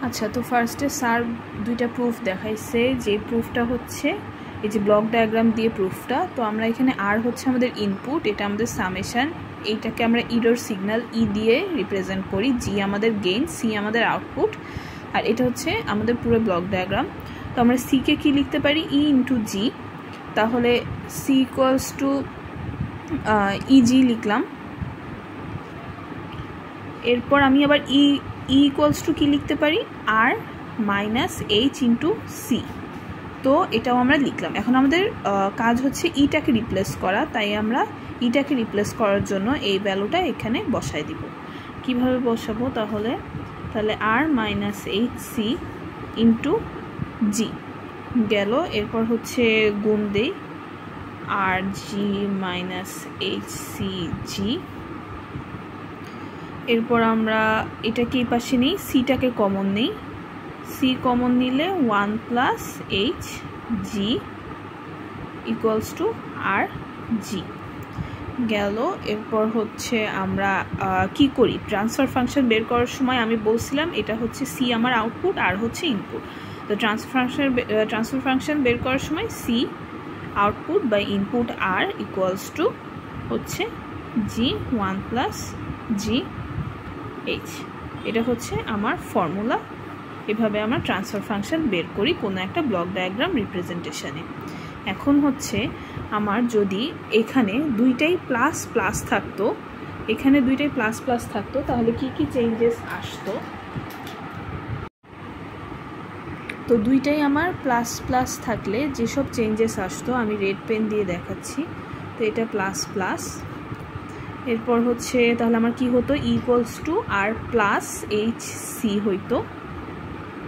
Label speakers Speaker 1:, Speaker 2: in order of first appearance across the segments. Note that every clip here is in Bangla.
Speaker 1: আচ্ছা, তো ফার্স্টে স্যার দুইটা প্রুফ দেখাইছে, যে প্রুফটা হচ্ছে এই যে ব্লক ডায়াগ্রাম দিয়ে প্রুফটা। তো আমরা এখানে আর হচ্ছে আমাদের ইনপুট, এটা আমাদের সামেশান, এইটাকে আমরা ইরর সিগন্যাল ই দিয়ে রিপ্রেজেন্ট করি, জি আমাদের গেইন, সি আমাদের আউটপুট, আর এটা হচ্ছে আমাদের পুরো ব্লক ডায়াগ্রাম। তো আমরা সিকে কি লিখতে পারি, ই ইন্টু জি, তাহলে সি ইকুয়ালস টু ইজি লিখলাম। এরপর আমি আবার ই ইকুয়ালস টু কী লিখতে পারি, আর মাইনাস এইচ ইন্টু সি। তো এটাও আমরা লিখলাম। এখন আমাদের কাজ হচ্ছে ইটাকে রিপ্লেস করা, তাই আমরা ইটাকে রিপ্লেস করার জন্য এই ভ্যালুটা এখানে বসাই দিব। কিভাবে বসাবো, তাহলে R minus H C into G গেল। এরপর হচ্ছে গুণ দেই, R G minus H C G. এরপর আমরা এটাকে এই পাশে নিই, সিটাকে কমন নেই, সি কমন নিলে 1 plus H G equals to R G গেল। এরপর হচ্ছে আমরা কি করি, ট্রান্সফার ফাংশন বের করার সময় আমি বলছিলাম এটা হচ্ছে সি আমার আউটপুট, আর হচ্ছে ইনপুট। তো ট্রান্সফার ফাংশন বের করার সময় সি আউটপুট বাই ইনপুট আর ইকুয়ালস টু হচ্ছে জি 1 প্লাস জি এইচ। এটা হচ্ছে আমার ফর্মুলা। এভাবে আমরা ট্রান্সফার ফাংশন বের করি কোনো একটা ব্লক ডায়াগ্রাম রিপ্রেজেন্টেশনে। এখন হচ্ছে আমার যদি এখানে দুইটাই প্লাস প্লাস থাকতো, এখানে দুইটাই প্লাস প্লাস থাকতো, তাহলে কি কি চেঞ্জেস আসতো। তো দুইটাই আমার প্লাস প্লাস থাকলে যেসব চেঞ্জেস আসতো আমি রেড পেন দিয়ে দেখাচ্ছি। তো এটা প্লাস প্লাস, এরপর হচ্ছে তাহলে আমার কি হতো, ইকুয়ালস টু আর প্লাস এইচ সি হইতো।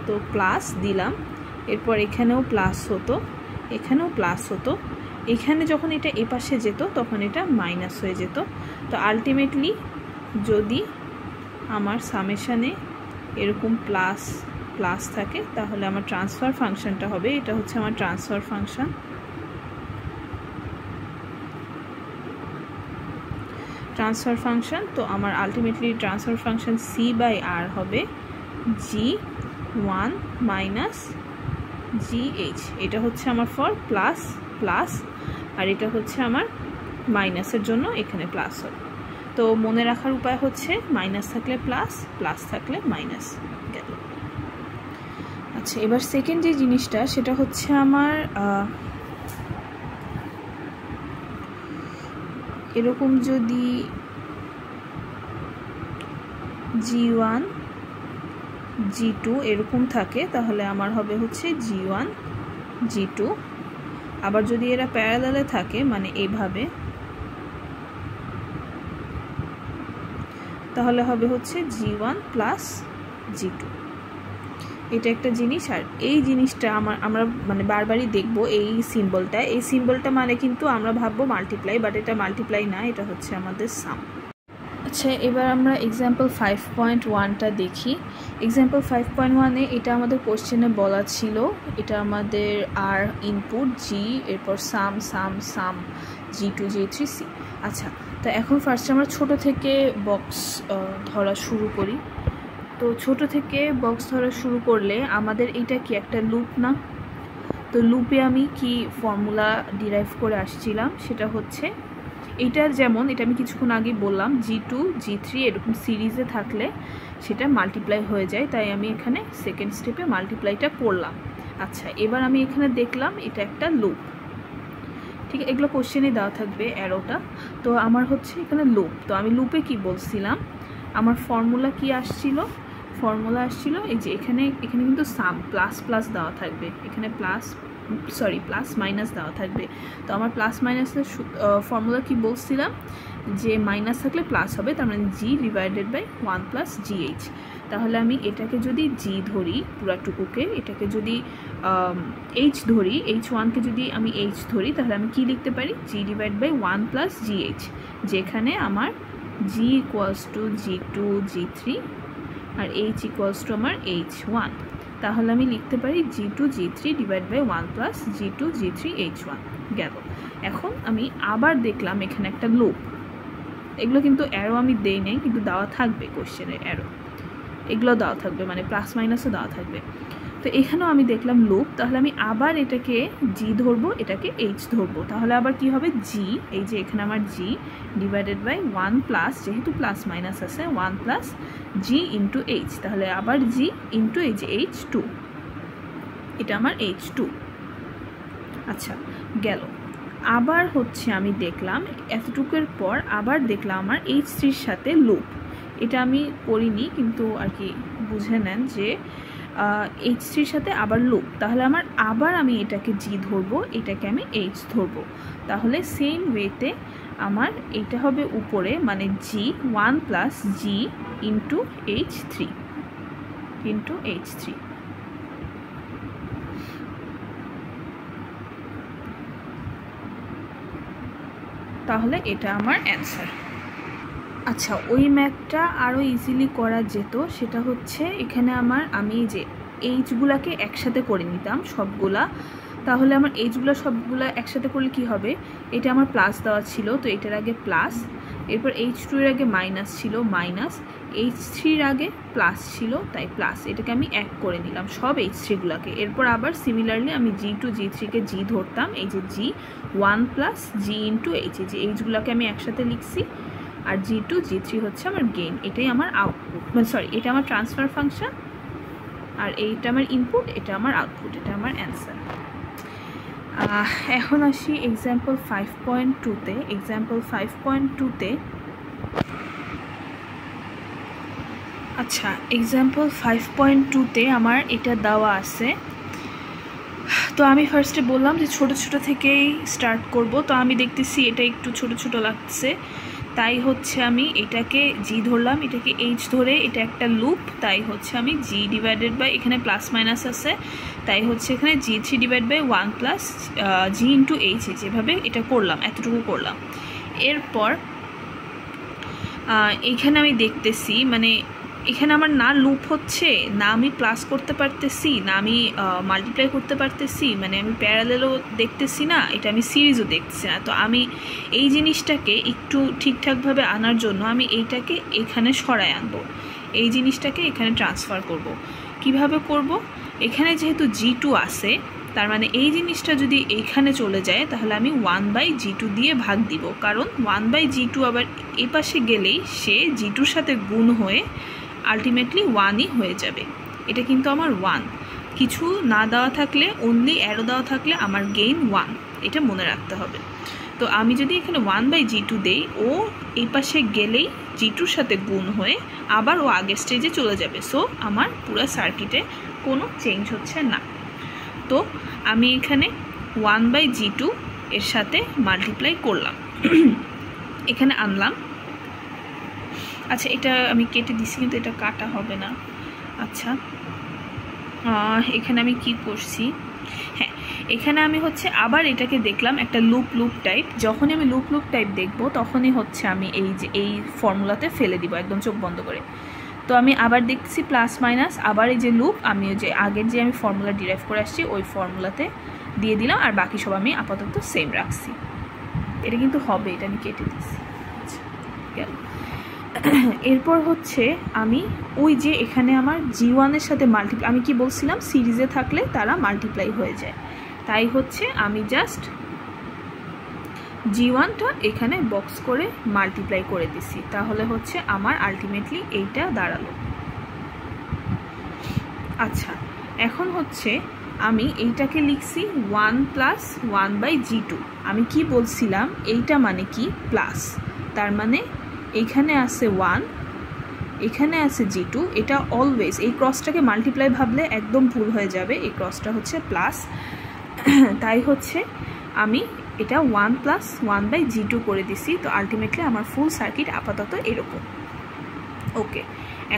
Speaker 1: তো প্লাস দিলাম, এরপর এখানেও প্লাস হতো, এখানেও প্লাস হতো, এখানে যখন এটা এপাশে যেত তখন এটা মাইনাস হয়ে যেত। তো আলটিমেটলি যদি আমার সামেশানে এরকম প্লাস প্লাস থাকে, তাহলে আমার ট্রান্সফার ফাংশনটা হবে, এটা হচ্ছে আমার ট্রান্সফার ফাংশন। ট্রান্সফার ফাংশন, তো আমার ultimately transfer function C by R হবে জি 1 মাইনাস জি এইচ। এটা হচ্ছে আমার ফর প্লাস প্লাস, আর এটা হচ্ছে আমার মাইনাসের জন্য এখানে প্লাস হবে। তো মনে রাখার উপায় হচ্ছে মাইনাস থাকলে প্লাস, প্লাস থাকলে মাইনাস গেল। আচ্ছা, এবার সেকেন্ড যে জিনিসটা সেটা হচ্ছে আমার এরকম যদি G1 G2 এরকম থাকে, তাহলে আমার হবে হচ্ছে G1 G2। আবার যদি এরা প্যারালালে থাকে, মানে এইভাবে, তাহলে হবে হচ্ছে G1 প্লাস G2। এটা একটা জিনিস। আর এই জিনিসটা আমরা মানে বারবারই দেখবো এই সিম্বলটা মানে কিন্তু আমরা ভাববো মাল্টিপ্লাই, বাট এটা মাল্টিপ্লাই না, এটা হচ্ছে আমাদের সাম। আচ্ছা, এবার আমরা এক্সাম্পল 5.1টা দেখি। এক্সাম্পল 5.1-এ এটা আমাদের কোশ্চেনে বলা ছিল, এটা আমাদের আর ইনপুট জি, এরপর সাম সাম সাম G2 G3 সি। আচ্ছা, তো এখন ফার্স্টে আমরা ছোট থেকে বক্স ধরা শুরু করি। তো ছোট থেকে বক্স ধরা শুরু করলে আমাদের এটা কি একটা লুপ না? তো লুপে আমি কি ফর্মুলা ডিরাইভ করে আসছিলাম, সেটা হচ্ছে এইটার যেমন, এটা আমি কিছুক্ষণ আগে বললাম, G2 G3 এরকম সিরিজে থাকলে সেটা মাল্টিপ্লাই হয়ে যায়, তাই আমি এখানে সেকেন্ড স্টেপে মাল্টিপ্লাইটা করলাম। আচ্ছা, এবার আমি এখানে দেখলাম এটা একটা লুপ, ঠিক, এগুলো কোশ্চেনে দেওয়া থাকবে অ্যারোটা। তো আমার হচ্ছে এখানে লুপ, তো আমি লুপে কি বলছিলাম, আমার ফর্মুলা কি আসছিল, ফর্মুলা আসছিল এই যে এখানে কিন্তু সাম প্লাস প্লাস দেওয়া থাকবে, এখানে প্লাস মাইনাস দেওয়া থাকবে। তো আমার প্লাস মাইনাসের ফর্মুলা কি বলছিলাম, যে মাইনাস থাকলে প্লাস হবে, তার মানে g divided by 1 plus GH. তাহলে আমি এটাকে যদি জি ধরি পুরাটুকুকে, এটাকে যদি এইচ ধরি, H1কে যদি আমি এইচ ধরি, তাহলে আমি কি লিখতে পারি, G divide by 1 plus G H, যেখানে আমার G equals to G2 G3 আর এইচ ইকুয়ালস টু আমার H1। তাহলে আমি লিখতে পারি G2 G3 divide by 1 plus G2 G3 H1 গেল। এখন আমি আবার দেখলাম এখানে একটা লুপ, এগুলো কিন্তু অ্যারো আমি দেই নাই, কিন্তু দেওয়া থাকবে কোশ্চেনের অ্যারো। এগুলো দেওয়া থাকবে, মানে প্লাস মাইনাসও দেওয়া থাকবে। তো এখানেও আমি দেখলাম লুপ, তাহলে আমি আবার এটাকে জি ধরবো, এটাকে এইচ ধরবো, তাহলে আবার কি হবে জি, এই যে এখানে আমার জি ডিভাইডেড বাই 1 প্লাস, যেহেতু প্লাস মাইনাস আছে 1 প্লাস জি ইন্টু এইচ, তাহলে আবার জি ইন্টু এই যে এইচ2, এটা আমার এইচ2। আচ্ছা গেল। আবার হচ্ছে আমি দেখলাম এতটুকুর পর আবার দেখলাম আমার এইচ3 এর সাথে লুপ, এটা আমি করিনি কিন্তু আর কি বুঝে নেন যে এইচ3 এর সাথে আবার লুপ, তাহলে আমার আবার আমি এটাকে জি ধরবো, এটাকে আমি এইচ ধরবো, তাহলে সেম ওয়েতে আমার এটা হবে উপরে, মানে জি 1 প্লাস জি ইন্টু এইচ3 তাহলে এটা আমার অ্যান্সার। আচ্ছা, ওই ম্যাথটা আরও ইজিলি করা যেত, সেটা হচ্ছে এখানে আমি যে এইচগুলাকে একসাথে করে নিতাম সবগুলা, তাহলে আমার এইচগুলো সবগুলা একসাথে করলে কি হবে, এটা আমার প্লাস দেওয়া ছিল, তো এটার আগে প্লাস, এরপর এইচ2 এর আগে মাইনাস ছিল, মাইনাস, এইচ3 এর আগে প্লাস ছিল, তাই প্লাস, এটাকে আমি এক করে নিলাম সব এইচ3গুলোকে। এরপর আবার সিমিলারলি আমি জি2 জি3কে জি ধরতাম, এই যে জি 1 প্লাস জি ইন্টু এইচ, এই যে এইচগুলোকে আমি একসাথে লিখছি, আর জি2 জি3 হচ্ছে আমার গেইন, এটাই আমার আউটপুট, মানে সরি এটা আমার ট্রান্সফার ফাংশন, আর এইটা আমার ইনপুট, এটা আমার আউটপুট, এটা আমার অ্যান্সার। এখন আসি এক্সাম্পল 5.2-তে। এক্সাম্পল 5.2-তে আচ্ছা, এক্সাম্পল 5.2-তে আমার এটা দেওয়া আছে। তো আমি ফার্স্টে বললাম যে ছোট ছোট থেকেই স্টার্ট করব, তো আমি দেখতেছি এটা একটু ছোট ছোট লাগছে, তাই হচ্ছে আমি এটাকে জি ধরলাম, এটাকে এইচ ধরে, এটা একটা লুপ, তাই হচ্ছে আমি জি ডিভাইডেড বাই, এখানে প্লাস মাইনাস আছে, তাই হচ্ছে এখানে জি3 divide by 1 plus G into H, যেভাবে এটা করলাম, এতটুকু করলাম। এরপর এখানে আমি দেখতেছি, মানে এখানে আমার না লুপ হচ্ছে, না আমি প্লাস করতে পারতেছি, না আমি মাল্টিপ্লাই করতে পারতেছি, মানে আমি প্যারালেলও দেখতেছি না, এটা আমি সিরিজও দেখতেছি না। তো আমি এই জিনিসটাকে একটু ঠিকঠাকভাবে আনার জন্য আমি এইটাকে এখানে সরায় আনবো, এই জিনিসটাকে এখানে ট্রান্সফার করব। কিভাবে করব, এখানে যেহেতু জি2 আছে, তার মানে এই জিনিসটা যদি এইখানে চলে যায়, তাহলে আমি 1/g2 দিয়ে ভাগ দিব, কারণ 1/g2 আবার এই পাশে গেলেই সে জি2র সাথে গুণ হয়ে আলটিমেটলি 1ই হয়ে যাবে। এটা কিন্তু আমার 1, কিছু না দেওয়া থাকলে, অনলি অ্যারো দেওয়া থাকলে আমার গেইন 1, এটা মনে রাখতে হবে। তো আমি যদি এখানে 1/g2 দেই, ও এই পাশে গেলেই জি2র সাথে গুণ হয়ে আবার ও আগের স্টেজে চলে যাবে, সো আমার পুরো সার্কিটে কোনো চেঞ্জ হচ্ছে না। তো আমি এখানে 1/g2 এর সাথে মাল্টিপ্লাই করলাম, এখানে আনলাম। আচ্ছা, এটা আমি কেটে দিছি, কিন্তু এটা কাটা হবে না। আচ্ছা, এখানে আমি কি করছি, হ্যাঁ, এখানে আমি হচ্ছে আবার এটাকে দেখলাম একটা লুপ টাইপ, যখনই আমি লুপ টাইপ দেখব তখনই হচ্ছে আমি এই ফর্মুলাতে ফেলে দিব একদম চোখ বন্ধ করে। তো আমি আবার দেখছি প্লাস মাইনাস, আবার এই যে লুপ, আমি যে আগের যে আমি ফর্মুলা ডিরাইভ করে আসছি ওই ফর্মুলাতে দিয়ে দিলাম, আর বাকি সব আমি আপাতত সেম রাখছি। এটা কিন্তু হবে, এটা আমি কেটে দিচ্ছি। আচ্ছা গেল। এরপর হচ্ছে আমি ওই যে এখানে আমার জি1 এর সাথে মাল্টিপ্লাই, আমি কি বলছিলাম সিরিজে থাকলে তারা মাল্টিপ্লাই হয়ে যায়, তাই হচ্ছে আমি জাস্ট জি1টা এখানে বক্স করে মাল্টিপ্লাই করে দিছি, তাহলে হচ্ছে আমার আলটিমেটলি এইটা দাঁড়ালো। আচ্ছা, এখন হচ্ছে আমি এইটাকে লিখছি 1 প্লাস 1/g2। আমি কি বলছিলাম, এইটা মানে কি প্লাস, তার মানে এইখানে আছে 1, এখানে আছে জি2, এটা অলওয়েজ এই ক্রসটাকে মাল্টিপ্লাই ভাবলে একদম ভুল হয়ে যাবে, এই ক্রসটা হচ্ছে প্লাস, তাই হচ্ছে আমি এটা 1 প্লাস 1/g2 করে দিছি। তো আলটিমেটলি আমার ফুল সার্কিট আপাতত এরকম। ওকে,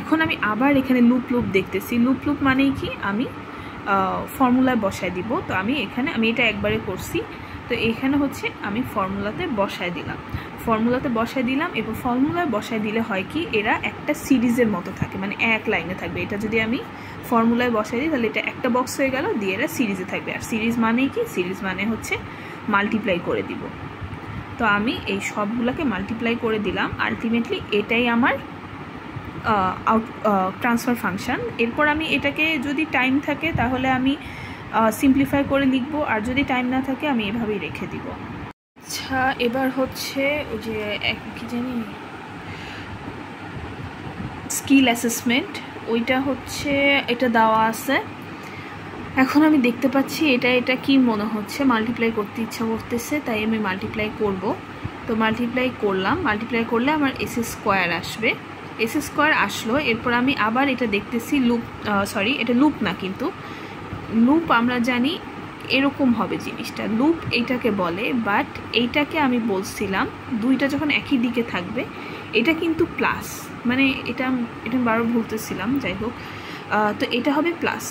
Speaker 1: এখন আমি আবার এখানে লুপ দেখতেছি, লুপ মানেই কি আমি ফর্মুলায় বসায় দিব। তো আমি এটা একবারে করছি, তো এখানে হচ্ছে আমি ফর্মুলাতে বসায় দিলাম, এবং ফর্মুলায় বসায় দিলে হয় কি, এরা একটা সিরিজের মতো থাকে, মানে এক লাইনে থাকবে। এটা যদি আমি ফর্মুলায় বসায় দিই তাহলে এটা একটা বক্স হয়ে গেল, দিয়ে এরা সিরিজে থাকবে। আর সিরিজ মানেই কি, সিরিজ মানে হচ্ছে মাল্টিপ্লাই করে দিব। তো আমি এই সবগুলোকে মাল্টিপ্লাই করে দিলাম, আলটিমেটলি এটাই আমার ট্রান্সফার ফাংশন। এরপর আমি এটাকে যদি টাইম থাকে তাহলে আমি সিম্পলিফাই করে লিখব, আর যদি টাইম না থাকে আমি এভাবেই রেখে দিব। আচ্ছা, এবার হচ্ছে ওই যে কি জানি স্কিল অ্যাসেসমেন্ট, ওইটা হচ্ছে এটা দেওয়া আছে। এখন আমি দেখতে পাচ্ছি এটা কি মনে হচ্ছে মাল্টিপ্লাই করতে ইচ্ছা করতেছে, তাই আমি মাল্টিপ্লাই করব। তো মাল্টিপ্লাই করলাম, মাল্টিপ্লাই করলে আমার এস স্কোয়ার আসবে, এস স্কোয়ার আসলো। এরপর আমি আবার এটা দেখতেছি লুপ, সরি এটা লুপ না, কিন্তু লুপ আমরা জানি এরকম হবে জিনিসটা, লুপ এইটাকে বলে। বাট এইটাকে আমি বলছিলাম দুইটা যখন একই দিকে থাকবে এটা কিন্তু প্লাস, মানে এটা বারবার ভুলতেছিলাম, যাই হোক। তো এটা হবে প্লাস।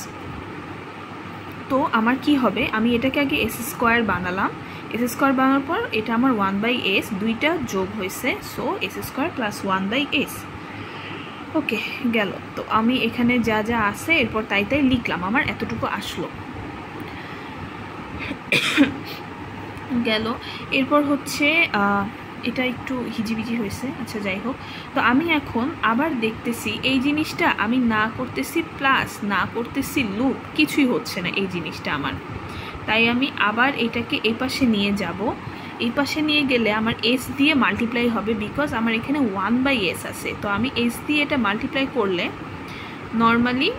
Speaker 1: তো আমার কি হবে, আমি এটাকে আগে এস স্কোয়ার বানালাম, এস স্কোয়ার বানানোর পর এটা আমার 1/s, দুইটা যোগ হয়েছে, so S square plus 1/s। ওকে, গেল। তো আমি এখানে যা যা আছে এরপর তাই লিখলাম, আমার এতটুকু আসলো, গেল। এরপর হচ্ছে এটা একটু হিজিবিজি হয়েছে, আচ্ছা যাই হোক। তো আমি এখন আবার দেখতেছি এই জিনিসটা আমি না করতেছি প্লাস, না করতেছি লুপ, কিছুই হচ্ছে না এই জিনিসটা আমার। তাই আমি আবার এটাকে এই পাশে নিয়ে যাব, এই পাশে নিয়ে গেলে আমার এস দিয়ে মাল্টিপ্লাই হবে, বিকজ আমার এখানে 1/s আছে। তো আমি এস দিয়ে এটা মাল্টিপ্লাই করলে নর্মালি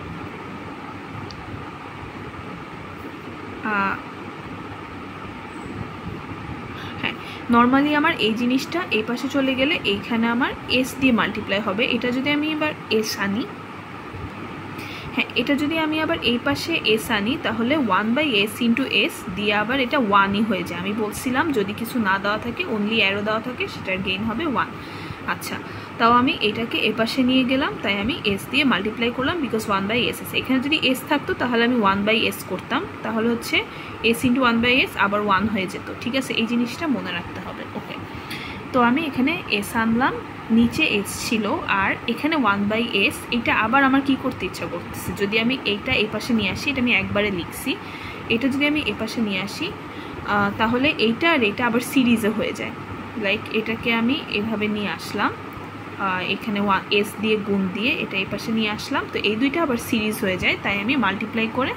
Speaker 1: নর্মালি আমার এই জিনিসটা এই পাশে চলে গেলে এইখানে আমার এস দিয়ে মাল্টিপ্লাই হবে। এটা যদি আমি এবার এস আনি, হ্যাঁ এটা যদি আমি আবার এই পাশে এস আনি তাহলে 1/s ইন্টু এস দিয়ে আবার এটা 1ই হয়ে যায়। আমি বলছিলাম যদি কিছু না দেওয়া থাকে, অনলি অ্যারো দেওয়া থাকে, সেটার গেইন হবে 1। আচ্ছা, তাও আমি এটাকে এ পাশে নিয়ে গেলাম, তাই আমি এস দিয়ে মাল্টিপ্লাই করলাম, বিকজ 1/s আছে। এখানে যদি এস থাকতো তাহলে আমি 1/s করতাম, তাহলে হচ্ছে এস ইন্টু 1/s আবার 1 হয়ে যেত। ঠিক আছে, এই জিনিসটা মনে রাখতে হবে। ওকে, তো আমি এখানে এস আনলাম, নিচে এস ছিল, আর এখানে 1/s। এটা আবার আমার কি করতে ইচ্ছা করতেছে, যদি আমি এইটা এই পাশে নিয়ে আসি, এটা আমি একবারে লিখছি, এটা যদি আমি এ পাশে নিয়ে আসি তাহলে এইটা আর এটা আবার সিরিজে হয়ে যায়। লাইক এটাকে আমি এভাবে নিয়ে আসলাম, এখানে এস দিয়ে গুণ দিয়ে এটা এই পাশে নিয়ে আসলাম, তো এই দুইটা আবার সিরিজ হয়ে যায়। তাই আমি মাল্টিপ্লাই করে,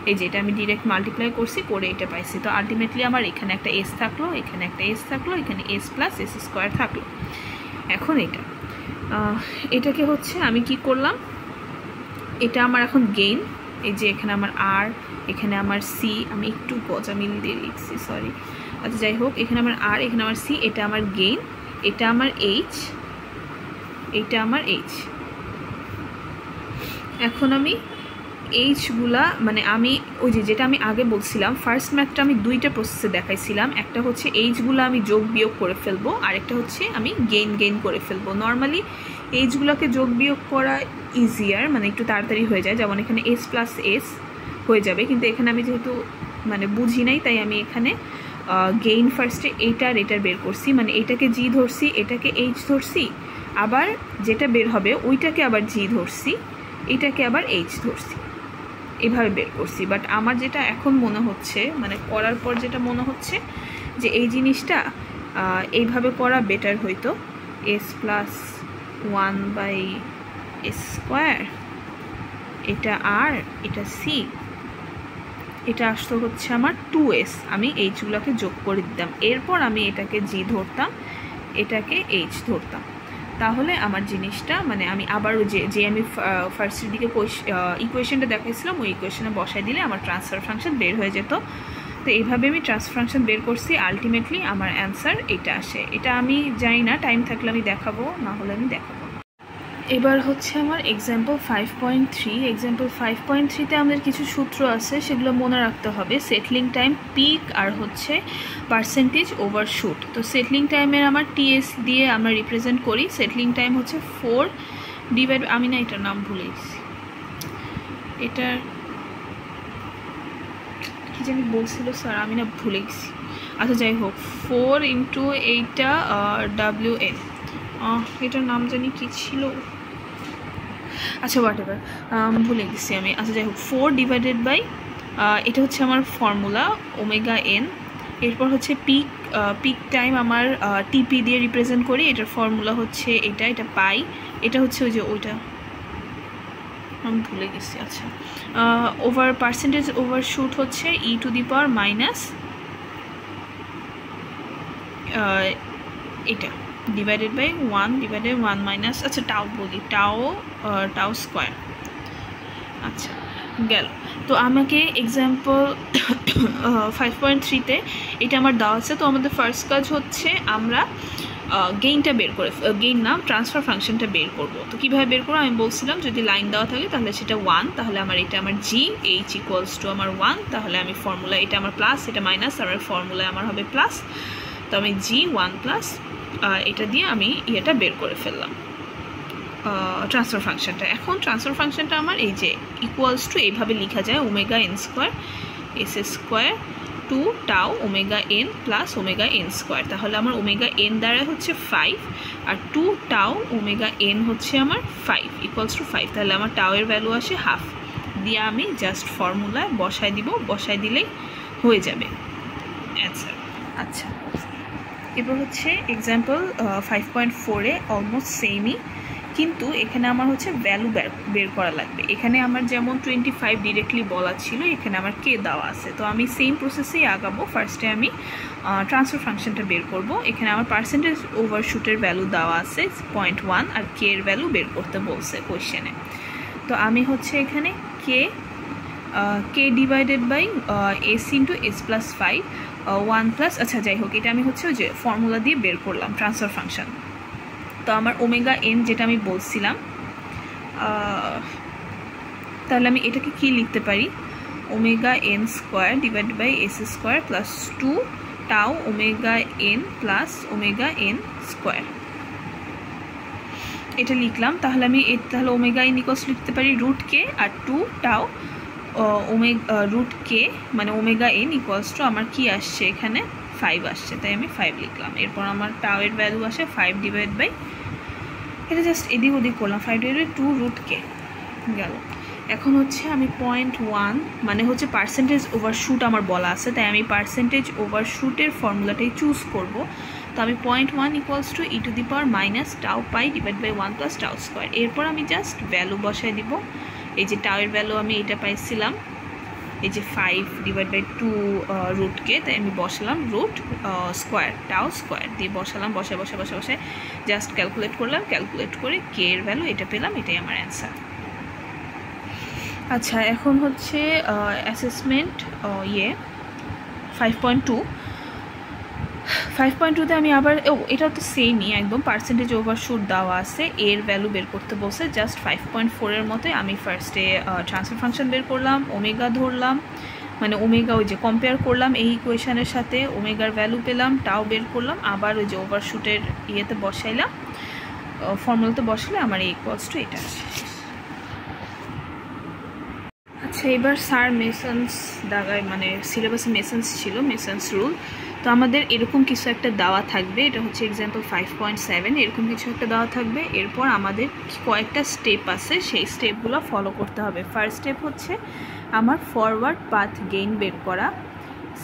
Speaker 1: এই যে এটা আমি ডিরেক্ট মাল্টিপ্লাই করছি, করে এটা পাইছি। তো আলটিমেটলি আমার এখানে একটা এস থাকলো, এখানে একটা এস থাকলো, এখানে এস প্লাস এস স্কোয়ার থাকলো। এখন এটাকে হচ্ছে আমি কি করলাম, এটা আমার এখন গেইন, এই যে এখানে আমার আর, এখানে আমার সি, আমি একটু গজামিল দিয়ে লিখছি, সরি। আচ্ছা যাই হোক, এখানে আমার আর, এখানে আমার সি, এটা আমার গেইন, এটা আমার এইচ, এটা আমার এইচ। এখন আমি এইচগুলা, মানে আমি ওই যেটা আমি আগে বলছিলাম ফার্স্ট ম্যাথটা আমি দুইটা প্রসেসে দেখাইছিলাম, একটা হচ্ছে এইচগুলো আমি যোগ বিয়োগ করে ফেলবো, আর একটা হচ্ছে আমি গেইন করে ফেলবো। নর্মালি এইচগুলোকে যোগ বিয়োগ করা ইজিয়ার, মানে একটু তাড়াতাড়ি হয়ে যায়, যেমন এখানে এস প্লাস এস হয়ে যাবে, কিন্তু এখানে আমি যেহেতু মানে বুঝি নাই, তাই আমি এখানে গেইন ফার্স্টে এইটা আর এটার বের করছি, মানে এইটাকে জি ধরছি, এটাকে এইচ ধরছি, আবার যেটা বের হবে ওইটাকে আবার জি ধরছি, এটাকে আবার এইচ ধরছি, এভাবে বের করছি। বাট আমার যেটা এখন মনে হচ্ছে, মানে করার পর যেটা মনে হচ্ছে যে এই জিনিসটা এইভাবে করা বেটার হইতো, এস প্লাস 1/s স্কোয়ার, এটা আর, এটা সি, এটা আসতো হচ্ছে আমার 2s, আমি এইচগুলোকে যোগ করে দিতাম, এরপর আমি এটাকে জি ধরতাম, এটাকে এইচ ধরতাম, তাহলে আমার জিনিসটা মানে আমি আবার যে আমি ফার্স্টের দিকে ইকুয়েশনটা দেখাইছিলাম ওই ইকুয়েশনে বসাই দিলে আমার ট্রান্সফার ফাংশন বের হয়ে যেত। তো এইভাবে আমি ট্রান্সফার ফাংশন বের করছি, আলটিমেটলি আমার অ্যান্সার এটা আসে। এটা আমি জানি না, টাইম থাকলে আমি দেখাবো, না হলে আমি দেখাবো। এবার হচ্ছে আমার এক্সাম্পল 5.3। এক্সাম্পল 5.3-তে আমাদের কিছু সূত্র আছে, সেগুলো মনে রাখতে হবে। সেটলিং টাইম, পিক, আর হচ্ছে পার্সেন্টেজ ওভারশুট। তো সেটলিং টাইমের আমার টিএস দিয়ে আমরা রিপ্রেজেন্ট করি। সেটলিং টাইম হচ্ছে 4 ডিভাইড, আমি না এটার নাম ভুলে গেছি, এটার কি জানি বলছিল স্যার, আমি না ভুলে গেছি। আচ্ছা যাই হোক, 4 ইন্টু এইটা WN, এটার নাম জানি কি ছিল, আচ্ছা হোয়াট এভার, ভুলে গেছি আমি। আচ্ছা যাই হোক, 4 ডিভাইডেড বাই, এটা হচ্ছে আমার ফর্মুলা ওমেগা এন, এরপর হচ্ছে পিক টাইম আমার টিপি দিয়ে রিপ্রেজেন্ট করি। এটার ফর্মুলা হচ্ছে এটা পাই, এটা হচ্ছে ওই যে ওইটা আমি ভুলে গেছি। আচ্ছা, পার্সেন্টেজ ওভারশুট হচ্ছে e⁻⁻, এটা ডিভাইডেড বাই 1/1 আচ্ছা টাউ বলি, টাউ স্কোয়ার। আচ্ছা গেল। তো আমাকে এক্সাম্পল 5.3-তে এটা আমার দেওয়া আছে। তো আমাদের ফার্স্ট কাজ হচ্ছে আমরা গেইনটা বের করে, গেইন না ট্রান্সফার ফাংশনটা বের করব। তো কীভাবে বের করবো আমি বলছিলাম, যদি লাইন দেওয়া থাকে তাহলে সেটা 1, তাহলে আমার এটা আমার জি এইচ ইকুয়ালস টু আমার 1, তাহলে আমি ফর্মুলা এটা আমার প্লাস, এটা মাইনাস, আমার ফর্মুলায় আমার হবে প্লাস। তো আমি জি 1 প্লাস এটা দিয়ে আমি এটা বের করে ফেললাম ট্রান্সফার ফাংশনটা। এখন ট্রান্সফার ফাংশনটা আমার এই যে ইকুয়ালস টু এইভাবে লেখা যায়, ω(n² s² 2 tau ω(n) plus ω(n²), তাহলে আমার ω(n) দ্বারা হচ্ছে 5 আর 2 টাউ ω(n) হচ্ছে আমার 5 ইকুয়ালস টু 5, তাহলে আমার টাউয়ের ভ্যালু আসে হাফ। দিয়ে আমি জাস্ট ফর্মুলায় বসায় দিব, বসায় দিলেই হয়ে যাবে অ্যান্সার। আচ্ছা, এবার হচ্ছে এক্সাম্পল 5.4-এ অলমোস্ট সেমই, কিন্তু এখানে আমার হচ্ছে ভ্যালু বের করা লাগবে। এখানে আমার যেমন 25 ডিরেক্টলি বলা ছিল, এখানে আমার কে দেওয়া আছে। তো আমি সেম প্রসেসেই আগাবো। ফার্স্টে আমি ট্রান্সফার ফাংশনটা বের করব। এখানে আমার পার্সেন্টেজ ওভারশুটের ভ্যালু দেওয়া আছে 0.1 আর কে এর ভ্যালু বের করতে বলছে কোয়েশ্চেনে। তো আমি হচ্ছে এখানে K divided by S into S plus 5 1 plus, আচ্ছা যাই হোক, এটা আমি হচ্ছে ওই যে ফর্মুলা দিয়ে বের করলাম ট্রান্সফার ফাংশন। তো আমার ω(n) যেটা আমি বলছিলাম, তাহলে আমি এটাকে কি লিখতে পারি, ω(n² divide by s² plus 2 tau ω(n) plus ω(n²) এটা লিখলাম। তাহলে আমি তাহলে ω(n) ইকুয়ালস লিখতে পারি √k আর 2 টাউ √k মানে ω(n) ইকুয়ালস টু আমার কি আসছে এখানে 5 আসছে, তাই আমি 5 লিখলাম। এরপর আমার টাউয়ের ভ্যালু আসে 5 ডিভাইড বাই, এটা জাস্ট এদিক ওদিক করলাম, 5 ডিভাইড বাই 2 √k গেল। এখন হচ্ছে আমি 0.1 মানে হচ্ছে পার্সেন্টেজ ওভারশুট আমার বলা আছে, তাই আমি পার্সেন্টেজ ওভারশুটের ফর্মুলাটাই চুজ করব। তো আমি 0.1 equals to e⁻⁻ tau pi divide by 1 plus tau square. এরপর আমি জাস্ট ভ্যালু বসাই দিব। এই যে টাউয়ের ভ্যালু আমি এটা পাইছিলাম, এই যে 5 ডিভাইড বাই 2 √k, তাই আমি বসালাম √² টাউ স্কোয়ার দিয়ে বসালাম, বসে জাস্ট ক্যালকুলেট করলাম, ক্যালকুলেট করে কে এর ভ্যালু এটা পেলাম, এটাই আমার অ্যান্সার। আচ্ছা, এখন হচ্ছে অ্যাসেসমেন্ট 5.2-তে আমি আবার এটা তো সেমই একদম, পার্সেন্টেজ ওভারশুট দেওয়া আছে, এর ভ্যালু বের করতে বলছে। জাস্ট 5.4-এর মতোই আমি ফার্স্টে ট্রান্সফার ফাংশন বের করলাম, ওমেগা ধরলাম, মানে ওমেগা ওই যে কম্পেয়ার করলাম এই ইকুয়েশনের সাথে, ওমেগার ভ্যালু পেলাম, টাও বের করলাম, আবার ওই যে ওভারশুটের ইয়েতে বসাইলাম, ফর্মুলাতে বসালে আমার এই ইকুয়ালস টু এটা আসে। আচ্ছা, এবার স্যার মেসন্স দাগায় মানে সিলেবাসে মেসন্স ছিল, মেসন্স রুল। তো আমাদের এরকম কিছু একটা দেওয়া থাকবে, এটা হচ্ছে এক্সাম্পল 5.7, এরকম কিছু একটা দেওয়া থাকবে। এরপর আমাদের কয়েকটা স্টেপ আছে, সেই স্টেপগুলো ফলো করতে হবে। ফার্স্ট স্টেপ হচ্ছে আমার ফরওয়ার্ড পাথ গেইন বের করা,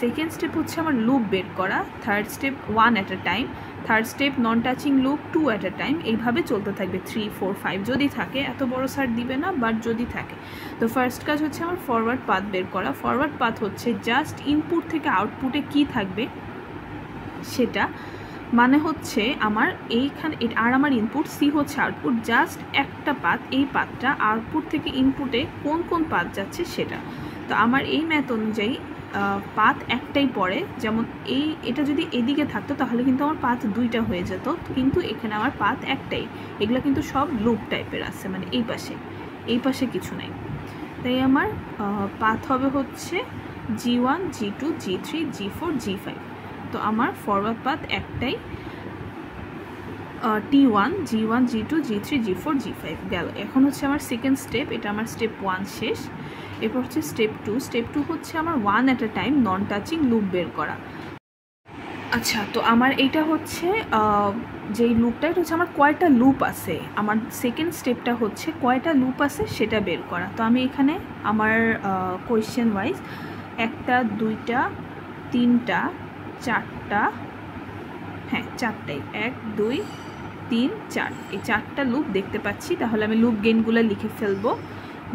Speaker 1: সেকেন্ড স্টেপ হচ্ছে আমার লুপ বের করা, third step 1 at a time, third step non touching loop 2 at a time, এইভাবে চলতে থাকবে 3, 4, 5 যদি থাকে, এত বড় স্যার দিবে না, বাট যদি থাকে। তো ফার্স্ট কাজ হচ্ছে আমার ফরওয়ার্ড পাথ বের করা। ফরওয়ার্ড পাথ হচ্ছে জাস্ট ইনপুট থেকে আউটপুটে কি থাকবে সেটা, মানে হচ্ছে আমার এইখানে আর আমার ইনপুট, সি হচ্ছে আউটপুট, জাস্ট একটা পাথ, এই পাথটা আউটপুট থেকে ইনপুটে কোন কোন পাথ যাচ্ছে সেটা। তো আমার এই ম্যাথ অনুযায়ী পাথ একটাই পড়ে, যেমন এটা যদি এদিকে থাকতো তাহলে কিন্তু আমার পাথ 2টা হয়ে যেত, কিন্তু এখানে আমার পাথ একটাই। এগুলো কিন্তু সব লুপ টাইপের আছে, মানে এই পাশে কিছু নেই। তাই আমার পাথ হবে হচ্ছে G1, G2, G3, G4, G5। তো আমার ফরওয়ার্ড পাথ একটাই, T1, G1, G2, G3, G4, G5 গেল। এখন হচ্ছে আমার সেকেন্ড স্টেপ, এটা আমার স্টেপ 1 শেষ। এরপর হচ্ছে স্টেপ 2। স্টেপ 2 হচ্ছে আমার 1 at a time non touching loop বের করা। আচ্ছা, তো আমার এইটা হচ্ছে যেই লুপটা, এটা হচ্ছে আমার কয়টা লুপ আছে, আমার সেকেন্ড স্টেপটা হচ্ছে কয়টা লুপ আছে সেটা বের করা। তো আমি এখানে আমার কোয়েশ্চেন ওয়াইজ 1টা 2টা 3টা 4টা, হ্যাঁ 4টাই, 1 2 3 4, এই 4টা লুপ দেখতে পাচ্ছি। তাহলে আমি লুপ গেইনগুলো লিখে ফেলবো।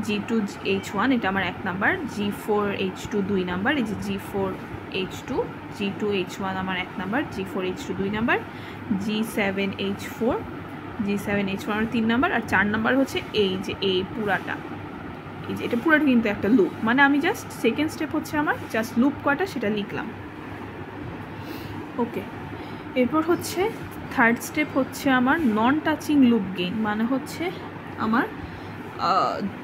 Speaker 1: G2H1 এটা আমার 1 নাম্বার, G4H2 2 নাম্বার, এই যে G4H2, G2H1 আমার 1 নাম্বার, G4H2 2 নাম্বার, G7H4 আমার 3 নাম্বার, আর 4 নাম্বার হচ্ছে এই যে এই পুরাটা, এই যে এটা পুরাটা কিন্তু একটা লুপ। মানে আমি জাস্ট সেকেন্ড স্টেপ হচ্ছে আমার জাস্ট লুপ কয়টা সেটা লিখলাম। ওকে, এরপর হচ্ছে থার্ড স্টেপ হচ্ছে আমার নন টাচিং লুপ গেইন, মানে হচ্ছে আমার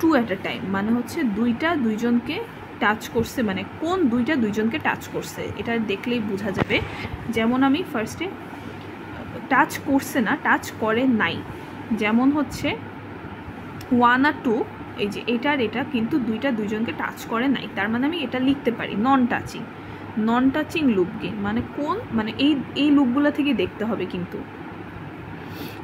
Speaker 1: 2 অ্যাট আ টাইম, মানে হচ্ছে দুইটা দুইজনকে টাচ করছে, মানে কোন দুইটা দুইজনকে টাচ করছে এটা দেখলেই বোঝা যাবে। যেমন আমি ফার্স্টে টাচ করছে না, টাচ করে নাই, যেমন হচ্ছে 1 আর 2, এই যে এটার এটা কিন্তু দুইটা দুইজনকে টাচ করে নাই, তার মানে আমি এটা লিখতে পারি নন টাচিং লুপ গেইন, মানে কোন, মানে এই লুপগুলো থেকে দেখতে হবে কিন্তু,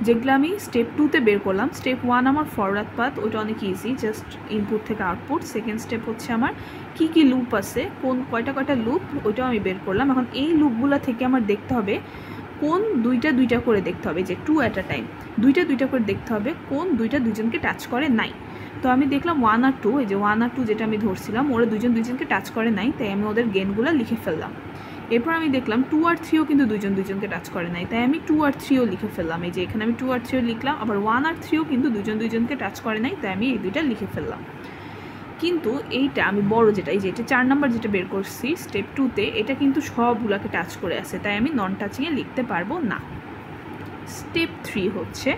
Speaker 1: যেগুলো আমি স্টেপ 2তে বের করলাম। স্টেপ 1 আমার ফরওয়ার্ড পাথ, ওটা অনেক ইজি, জাস্ট ইনপুট থেকে আউটপুট। সেকেন্ড স্টেপ হচ্ছে আমার কি লুপ আছে, কয়টা লুপ, ওইটাও আমি বের করলাম। এখন এই লুপগুলো থেকে আমার দেখতে হবে কোন দুইটা করে দেখতে হবে, যে 2 অ্যাট আ টাইম দুইটা করে দেখতে হবে কোন দুইটা দুইজনকে টাচ করে নাই। তো আমি দেখলাম 1 আর 2, এই যে 1 আর 2 যেটা আমি ধরছিলাম ওরা দুইজনকে টাচ করে নাই, তাই আমি ওদের গেইনগুলো লিখে ফেললাম। এরপর আমি দেখলাম 2 আর 3ও কিন্তু দুইজনকে টাচ করে নাই, তাই আমি 2 আর 3ও লিখে ফেললাম। এই যে এখানে আমি 2 আর 3ও লিখলাম, আবার 1 আর 3ও কিন্তু দুইজনকে টাচ করে নাই, তাই আমি এই দুইটা লিখে ফেললাম। কিন্তু এইটা আমি বড় যেটা, এই যে এটা 4 নাম্বার যেটা বের করছি স্টেপ 2তে, এটা কিন্তু সবগুলোকে টাচ করে আছে, তাই আমি নন টাচিংয়ে লিখতে পারবো না। স্টেপ 3 হচ্ছে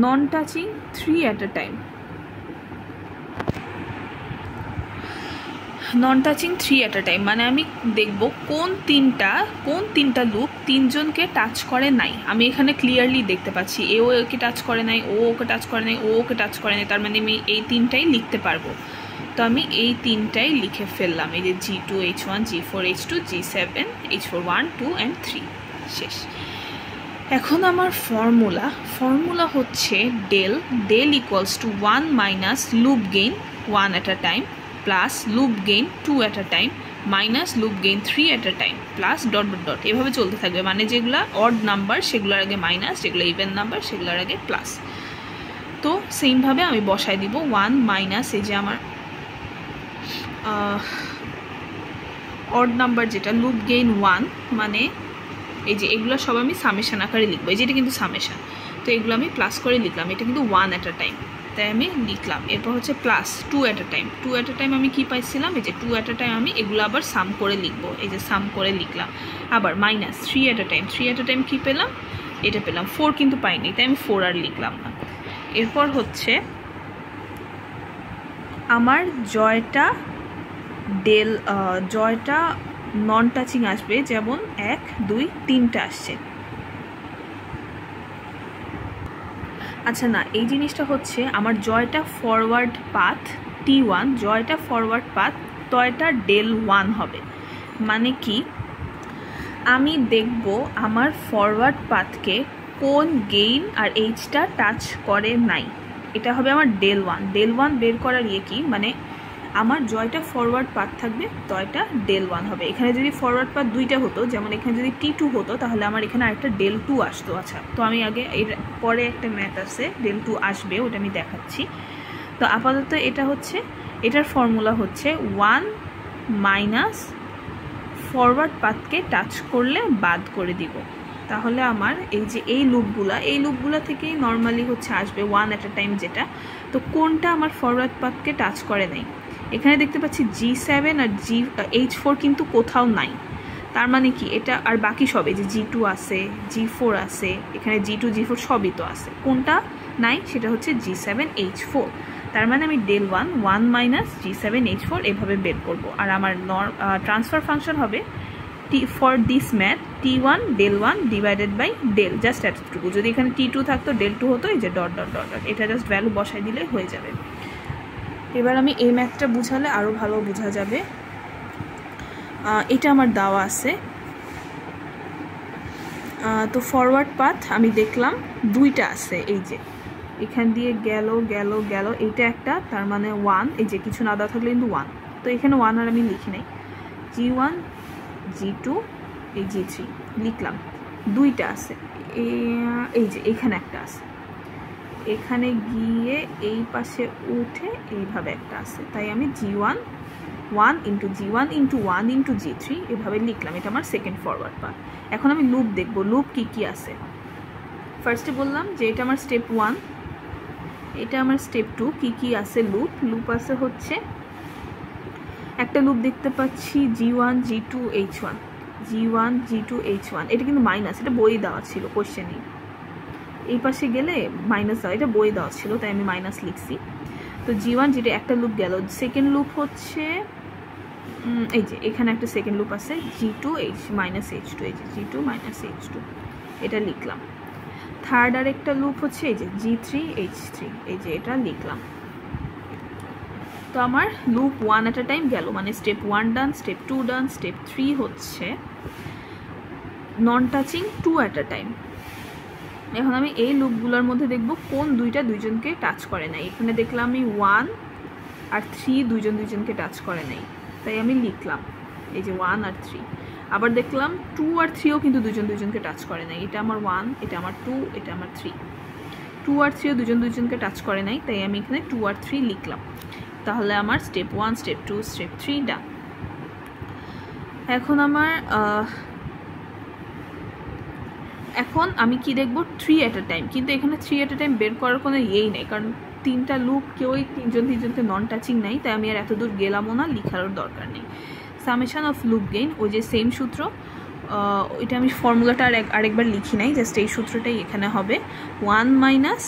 Speaker 1: non touching 3 at a time. Non touching 3 at a time মানে আমি দেখব কোন তিনটা লুপ তিনজনকে টাচ করে নাই। আমি এখানে ক্লিয়ারলি দেখতে পাচ্ছি এ ওকে টাচ করে নাই, ও ওকে টাচ করে নাই, ও ওকে টাচ করে নাই, তার মানে আমি এই 3টাই লিখতে পারবো। তো আমি এই 3টাই লিখে ফেললাম, এই যে G2H1, G4H2, G7H4 1 2 and 3 শেষ। এখন আমার ফর্মুলা হচ্ছে del equals to 1 minus loop gain 1 at a time plus loop gain 2 at a time minus loop gain 3 at a time plus dot dot dot, এভাবে চলতে থাকবে। মানে যেগুলো অড নাম্বার সেগুলোর আগে মাইনাস, যেগুলো ইভেন নাম্বার সেগুলোর আগে প্লাস। তো সেমভাবে আমি বসাই দিব 1 মাইনাস, এই যে আমার অড নাম্বার যেটা লুপ গেইন 1, মানে এই যে এগুলো সব আমি সামেশন আকারে লিখবো, এই যে এটা কিন্তু সামেশন, তো এগুলো আমি প্লাস করে লিখলাম, এটা কিন্তু 1 at a time, তাই আমি লিখলাম। এরপর হচ্ছে plus 2 at a time, 2 at a time আমি কি পাইছিলাম, এই যে 2 at a time আমি এগুলো আবার সাম করে লিখবো, এই যে সাম করে লিখলাম। আবার minus 3 at a time, 3 at a time কি পেলাম, এটা পেলাম, 4 কিন্তু পাইনি, তাই আমি 4 আর লিখলাম না। এরপর হচ্ছে আমার জয়টা নন টাচিং আসবে, যেমন 1 2 3টা আসছে। আচ্ছা না, এই জিনিসটা হচ্ছে আমার জয়টা ফরওয়ার্ড পাথ T1, জয়টা ফরওয়ার্ড পাথ, তয়টা del 1 হবে। মানে কি, আমি দেখব আমার ফরওয়ার্ড পাথকে কোন গেইন আর এইচটা টাচ করে নাই, এটা হবে আমার del 1। del 1 বের করার কি, মানে আমার জয়টা ফরওয়ার্ড পাথ থাকবে, তয়টা del 1 হবে। এখানে যদি ফরওয়ার্ড পাথ 2টা হতো, যেমন এখানে যদি T2 হতো, তাহলে আমার এখানে আরেকটা del 2 আসতো। আচ্ছা, তো আমি আগে এর পরে একটা ম্যাথ আছে del 2 আসবে, ওটা আমি দেখাচ্ছি। তো আপাতত এটা হচ্ছে, এটার ফর্মুলা হচ্ছে 1 মাইনাস ফরওয়ার্ড পাথকে টাচ করলে বাদ করে দিব। তাহলে আমার এই যে এই লুপগুলা থেকেই নর্মালি হচ্ছে আসবে 1 at a time যেটা। তো কোনটা আমার ফরওয়ার্ড পাথকে টাচ করে নাই, এখানে দেখতে পাচ্ছি G7 আর H4 কিন্তু কোথাও নাই, তার মানে কি এটা, আর বাকি সব এই যে G2 আছে, G4 আছে, এখানে G2 G4 সবই তো আছে, কোনটা নাই সেটা হচ্ছে G7H4। তার মানে আমি del 1 মাইনাস G7H4 এভাবে বের করব। আর আমার ট্রান্সফার ফাংশন হবে for this math T1 del 1 divided by del, just এতটুকু। যদি এখানে T2 থাকতো del 2 হতো, এই যে ডট ডট ডট ডট, এটা জাস্ট ভ্যালু বসাই দিলে হয়ে যাবে। এবার আমি এই ম্যাথটা বুঝালে আরও ভালো বোঝা যাবে। এটা আমার দেওয়া আছে। তো ফরওয়ার্ড পাথ আমি দেখলাম 2টা আছে, এই যে এখান দিয়ে গেল, এইটা একটা, তার মানে 1, এই যে কিছু না দেওয়া থাকলে কিন্তু 1, তো এখানে 1 আর আমি লিখি নাই। G1 G2 এই G3 লিখলাম, দুইটা আছে, এই যে এখানে একটা আছে, এখানে গিয়ে এই পাশে উঠে এইভাবে একটা আছে, তাই আমি G1 1 into G1 into 1 into G3 এভাবে লিখলাম। এটা আমার সেকেন্ড ফরওয়ার্ড পাথ। এখন আমি লুপ দেখব, লুপ কি কি আছে। ফার্স্টে বললাম যে এটা আমার স্টেপ 1, এটা আমার স্টেপ 2। কি কি আছে লুপ? লুপ আছে হচ্ছে একটা লুপ দেখতে পাচ্ছি G1 G2 H1, G1 G2 H1। এটা কিন্তু মাইনাস, এটা বই দেওয়া ছিল কোশ্চেনে, এই পাশে গেলে মাইনাস দেওয়া, এটা বই দেওয়া ছিল তাই আমি মাইনাস লিখছি। তো G1 যেটা একটা লুপ গেল। সেকেন্ড লুপ হচ্ছে এই যে এখানে একটা সেকেন্ড লুপ আছে G2 মাইনাস H2, এই যে G2 মাইনাস H2 এটা লিখলাম। থার্ড আর একটা লুপ হচ্ছে এই যে G3 H3, এই যে এটা লিখলাম। তো আমার লুপ 1 এট আ টাইম গেল, মানে স্টেপ 1 ডান, স্টেপ 2 ডান, স্টেপ 3 হচ্ছে নন টাচিং 2 এট আ টাইম। এখন আমি এই লুপগুলোর মধ্যে দেখব কোন দুইজনকে টাচ করে নাই। এখানে দেখলাম আমি 1 আর 3 দুইজনকে টাচ করে নাই, তাই আমি লিখলাম এই যে 1 আর 3। আবার দেখলাম 2 আর 3ও কিন্তু দুইজনকে টাচ করে নাই। এটা আমার 1, এটা আমার 2, এটা আমার 3। 2 আর 3ও দুইজনকে টাচ করে নাই, তাই আমি এখানে 2 আর 3 লিখলাম। তাহলে আমার স্টেপ 1, স্টেপ 2, স্টেপ 3 ডান। এখন আমি কি দেখব 3 এট আ টাইম, কিন্তু এখানে 3 এট আ টাইম বের করার কোনো ইয়েই নেই, কারণ তিনটা লুপ কেউই তিনজনকে নন টাচিং নাই, তাই আমি আর এত দূর গেলামও না, লিখারও দরকার নেই। সামেশন অফ লুপ গেইন, ওই যে সেম সূত্র, এটা আমি ফর্মুলাটা আরেকবার লিখি নাই, জাস্ট এই সূত্রটাই এখানে হবে। 1 মাইনাস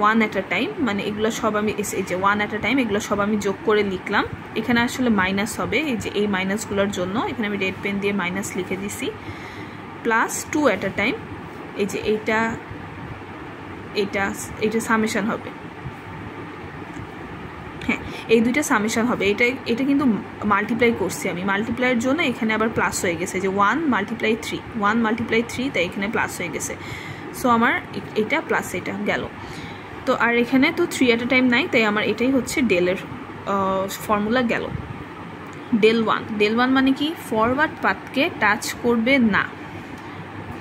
Speaker 1: 1 এট আ টাইম, মানে এগুলো সব আমি এই যে 1 এট আ টাইম এগুলো সব আমি যোগ করে লিখলাম। এখানে আসলে মাইনাস হবে, এই যে এই মাইনাসগুলোর জন্য এখানে আমি রেড পেন দিয়ে মাইনাস লিখে দিছি, প্লাস 2 এট আ টাইম, এই যে এটা সামেশন হবে। হ্যাঁ, এই দুইটা সামেশন হবে। এটা কিন্তু মাল্টিপ্লাই করছি আমি, মাল্টিপ্লাইয়ের জন্য এখানে আবার প্লাস হয়ে গেছে, যে 1 মাল্টিপ্লাই 3, তাই এখানে প্লাস হয়ে গেছে। সো আমার এটা প্লাস এটা গেল। তো আর এখানে তো 3 এট আ টাইম নাই, তাই আমার এটাই হচ্ছে ডেলের ফর্মুলা গেল। ডেল 1 মানে কি? ফরওয়ার্ড পাথকে টাচ করবে না।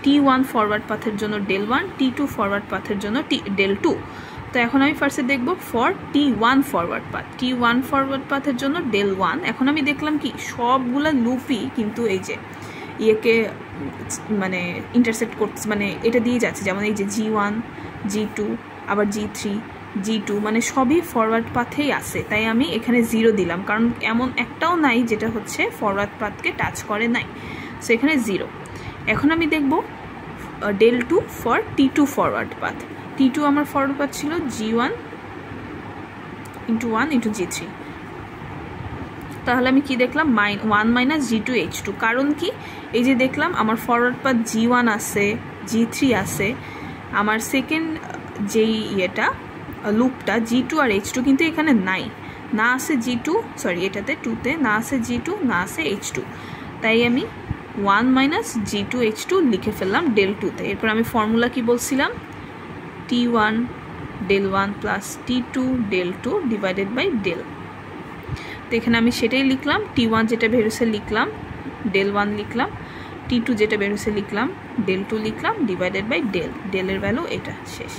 Speaker 1: T1 ফরওয়ার্ড পাথের জন্য ডেল 1, T2 ফরওয়ার্ড পাথের জন্য ডেল 2। তো এখন আমি ফার্স্টে দেখব for T1 forward path, T1 forward পাথের জন্য ডেল 1। এখন আমি দেখলাম কি সবগুলা লুপই কিন্তু এই যে ইয়েকে মানে ইন্টারসেক্ট করছে, মানে এটা দিয়ে যাচ্ছে, যেমন এই যে G1 G2 আবার G3 G2, মানে সবই ফরওয়ার্ড পাথেই আছে, তাই আমি এখানে 0 দিলাম, কারণ এমন একটাও নাই যেটা হচ্ছে ফরওয়ার্ড পাথকে টাচ করে নাই, সো এখানে 0। এখন আমি দেখব del 2 for T2 forward path. T2 আমার ফরওয়ার্ড পাথ ছিল G1 ইন্টু 1 ইন্টু G3। তাহলে আমি কি দেখলাম 1 মাইনাস G2 H2, কারণ কি এই যে দেখলাম আমার ফরওয়ার্ড পাথ G1 আছে, G3 আছে, আমার সেকেন্ড যেই ইয়েটা লুপটা G2 আর H2 কিন্তু এখানে নাই, না আছে G2, সরি এটাতে 2তে না আছে G2 না আছে H2, তাই আমি 1 মাইনাস G2 H2 লিখে ফেললাম ডেল 2তে। এরপর আমি ফর্মুলা কি বলছিলাম, T1 del 1 plus T2 del 2 divided by del. তো এখানে আমি সেটাই লিখলাম, T1 যেটা বেরোছে লিখলাম, ডেল 1 লিখলাম, T2 যেটা বেরোছে লিখলাম, ডেল 2 লিখলাম, ডিভাইডেড বাই ডেলের ভ্যালু এটা, শেষ।